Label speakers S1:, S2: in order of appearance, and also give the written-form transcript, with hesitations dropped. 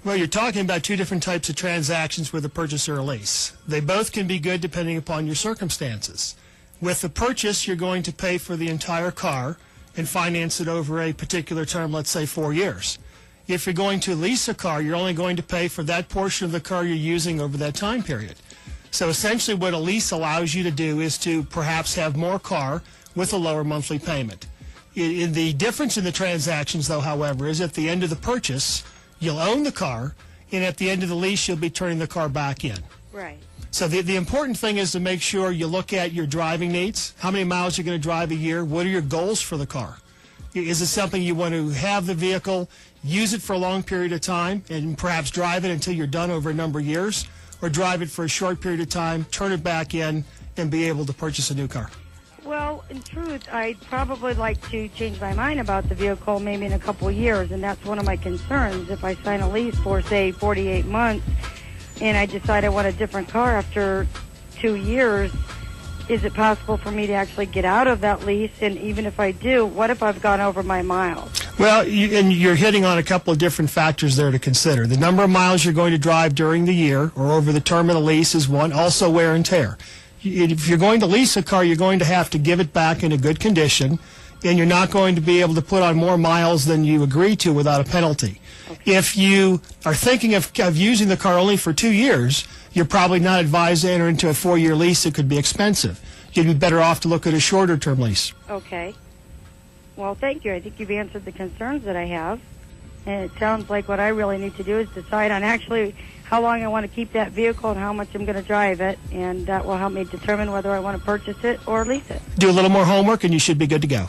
S1: Well, you're talking about two different types of transactions with a purchase or a lease. They both can be good depending upon your circumstances. With the purchase, you're going to pay for the entire car and finance it over a particular term, let's say 4 years. If you're going to lease a car, you're only going to pay for that portion of the car you're using over that time period. So essentially what a lease allows you to do is to perhaps have more car with a lower monthly payment. The difference in the transactions, though, however, is at the end of the purchase, you'll own the car, and at the end of the lease, you'll be turning the car back in.
S2: Right.
S1: So the important thing is to make sure you look at your driving needs. How many miles you're going to drive a year? What are your goals for the car? Is it something you want to have the vehicle, use it for a long period of time, and perhaps drive it until you're done over a number of years, or drive it for a short period of time, turn it back in, and be able to purchase a new car?
S2: Well, in truth, I'd probably like to change my mind about the vehicle maybe in a couple of years, and that's one of my concerns. If I sign a lease for, say, 48 months, and I decide I want a different car after 2 years, is it possible for me to actually get out of that lease? And even if I do, what if I've gone over my miles?
S1: Well, and you're hitting on a couple of different factors there to consider. The number of miles you're going to drive during the year or over the term of the lease is one, also wear and tear. If you're going to lease a car, you're going to have to give it back in a good condition, and you're not going to be able to put on more miles than you agree to without a penalty. Okay. If you are thinking of using the car only for 2 years, you're probably not advised to enter into a 4-year lease. It could be expensive. You'd be better off to look at a shorter-term lease.
S2: Okay. Well, thank you. I think you've answered the concerns that I have. And it sounds like what I really need to do is decide on actually how long I want to keep that vehicle and how much I'm going to drive it. And that will help me determine whether I want to purchase it or lease it.
S1: Do a little more homework, and you should be good to go.